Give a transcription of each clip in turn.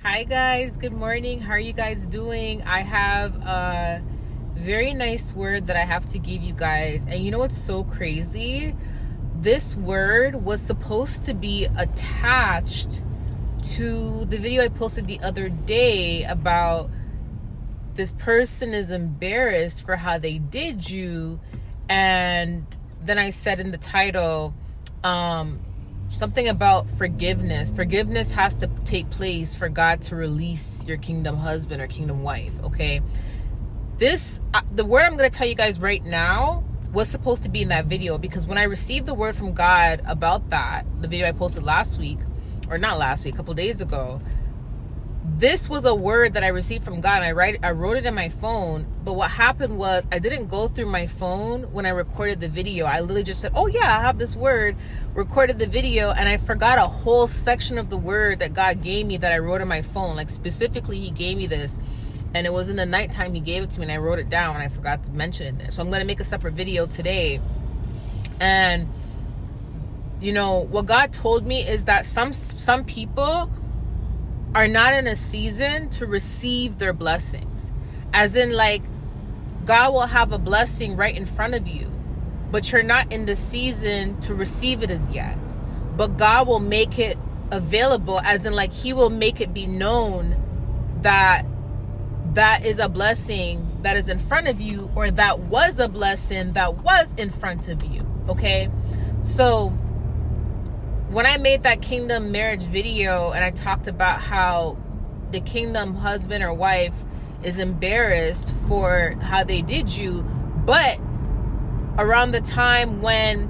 Hi guys, good morning. How are you guys doing? I have a very nice word that I have to give you guys. And you know what's so crazy? This word was supposed to be attached to the video I posted the other day about this person is embarrassed for how they did you. And then I said in the title, something about forgiveness. Forgiveness has to take place for God to release your kingdom husband or kingdom wife, okay? The word I'm going to tell you guys right now was supposed to be in that video, because when I received the word from God about that, the video I posted last week, or not last week, a couple days ago, this was a word that I received from God. I wrote it in my phone, but what happened was I didn't go through my phone when I recorded the video. I literally just said, oh yeah, I have this word, recorded the video, and I forgot a whole section of the word that God gave me that I wrote in my phone. Like specifically, he gave me this, and it was in the nighttime he gave it to me, and I wrote it down, and I forgot to mention it there. So I'm going to make a separate video today. And you know, what God told me is that some people are not in a season to receive their blessings. As in, like, God will have a blessing right in front of you, but you're not in the season to receive it as yet. But God will make it available, as in, like, he will make it be known that that is a blessing that is in front of you, or that was a blessing that was in front of you, okay? So when I made that kingdom marriage video and I talked about how the kingdom husband or wife is embarrassed for how they did you, but around the time when,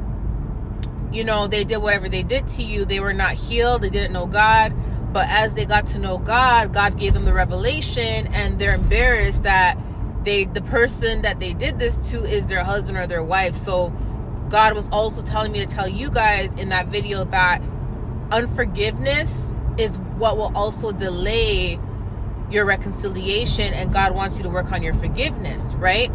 you know, they did whatever they did to you, they were not healed, they didn't know God, but as they got to know God, God gave them the revelation, and they're embarrassed that the person that they did this to is their husband or their wife. So God was also telling me to tell you guys in that video that unforgiveness is what will also delay your reconciliation, and God wants you to work on your forgiveness, right?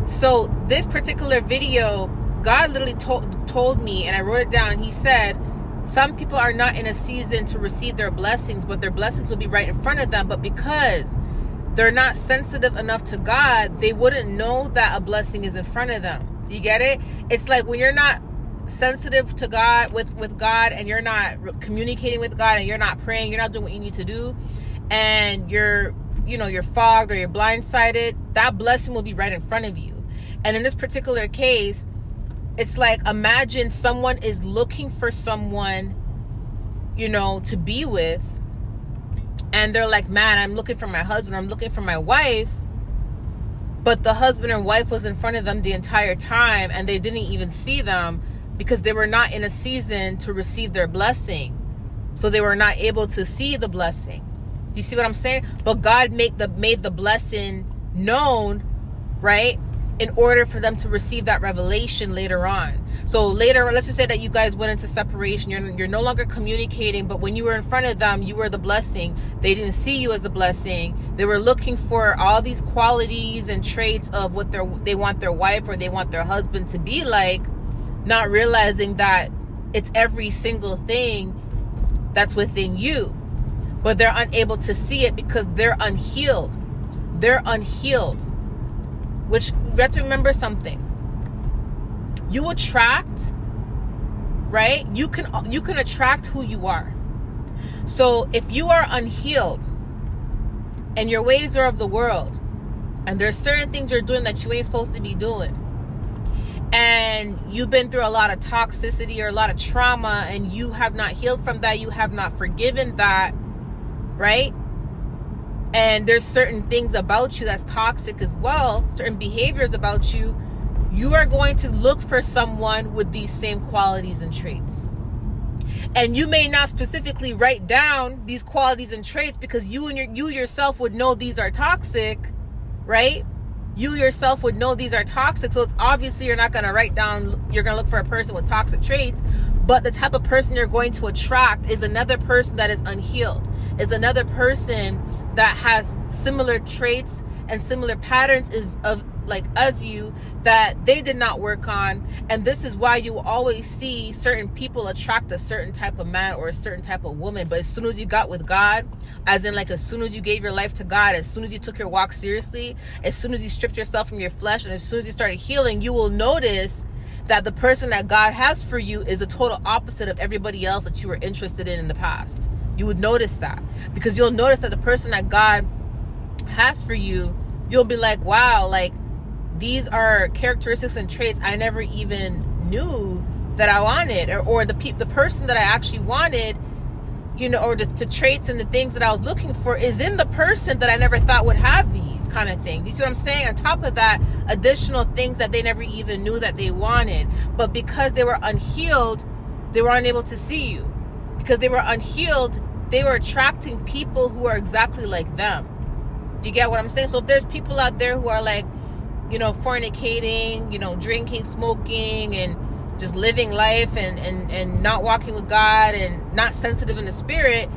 So this particular video, God literally told me, and I wrote it down, he said, some people are not in a season to receive their blessings, but their blessings will be right in front of them. But because they're not sensitive enough to God, they wouldn't know that a blessing is in front of them. You get it? It's like when you're not sensitive to God, with God, and you're not communicating with God, and you're not praying, you're not doing what you need to do, and you're fogged or you're blindsided, that blessing will be right in front of you. And in this particular case, it's like, imagine someone is looking for someone, you know, to be with, and they're like, man, I'm looking for my husband, I'm looking for my wife, but the husband and wife was in front of them the entire time, and they didn't even see them because they were not in a season to receive their blessing. So they were not able to see the blessing. Do you see what I'm saying? But God made the blessing known, right? In order for them to receive that revelation later on. So later, let's just say that you guys went into separation. You're no longer communicating, but when you were in front of them, you were the blessing. They didn't see you as a blessing. They were looking for all these qualities and traits of what they want their wife or they want their husband to be like, not realizing that it's every single thing that's within you. But they're unable to see it because they're unhealed. They're unhealed. Which, you have to remember something. You attract, right? You can attract who you are. So if you are unhealed and your ways are of the world, and there's certain things you're doing that you ain't supposed to be doing, and you've been through a lot of toxicity or a lot of trauma, and you have not healed from that, you have not forgiven that, right? And there's certain things about you that's toxic as well, certain behaviors about you, you are going to look for someone with these same qualities and traits. And you may not specifically write down these qualities and traits because you yourself would know these are toxic, right? You yourself would know these are toxic. So it's obviously you're not going to write down, you're going to look for a person with toxic traits, but the type of person you're going to attract is another person that is unhealed, is another person that has similar traits and similar patterns of like as you, that they did not work on. And this is why you always see certain people attract a certain type of man or a certain type of woman. But as soon as you got with God, as in like as soon as you gave your life to God, as soon as you took your walk seriously, as soon as you stripped yourself from your flesh, and as soon as you started healing, you will notice that the person that God has for you is the total opposite of everybody else that you were interested in the past. You would notice that, because you'll notice that the person that God has for you, you'll be like, wow, like these are characteristics and traits I never even knew that I wanted, or the person that I actually wanted, you know, or the traits and the things that I was looking for is in the person that I never thought would have these kind of things. You see what I'm saying? On top of that, additional things that they never even knew that they wanted, but because they were unhealed, they were unable to see you. Because they were unhealed, they were attracting people who are exactly like them. Do you get what I'm saying? So if there's people out there who are like, you know, fornicating, you know, drinking, smoking, and just living life and not walking with God and not sensitive in the spirit,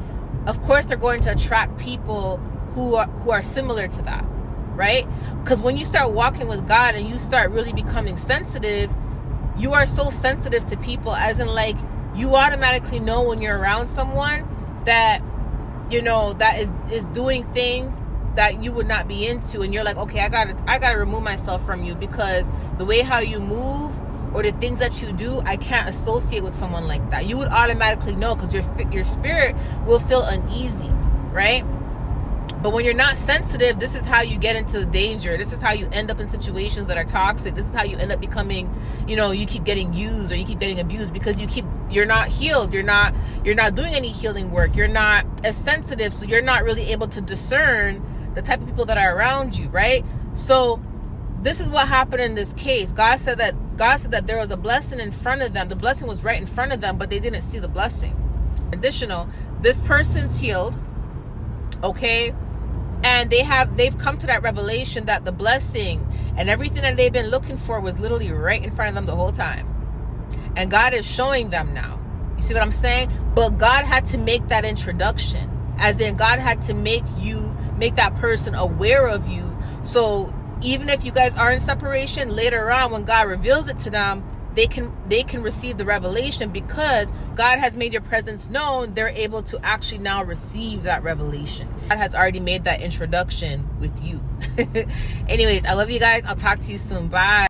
of course they're going to attract people who are similar to that, right? Because when you start walking with God and you start really becoming sensitive, you are so sensitive to people, as in like you automatically know when you're around someone that, you know, that is doing things that you would not be into, and you're like, okay, I gotta remove myself from you, because the way how you move or the things that you do, I can't associate with someone like that. You would automatically know, because your spirit will feel uneasy, right? But when you're not sensitive, this is how you get into danger. This is how you end up in situations that are toxic. This is how you end up becoming, you know, you keep getting used or you keep getting abused, because you're not healed. You're not doing any healing work. You're not as sensitive, so you're not really able to discern the type of people that are around you, right? So this is what happened in this case. God said that there was a blessing in front of them. The blessing was right in front of them, but they didn't see the blessing. Additional, this person's healed, okay? And they've come to that revelation that the blessing and everything that they've been looking for was literally right in front of them the whole time. And God is showing them now. You see what I'm saying? But God had to make that introduction. As in, God had to make that person aware of you. So even if you guys are in separation, later on when God reveals it to them, they can receive the revelation, because God has made your presence known. They're able to actually now receive that revelation. God has already made that introduction with you. Anyways, I love you guys. I'll talk to you soon. Bye.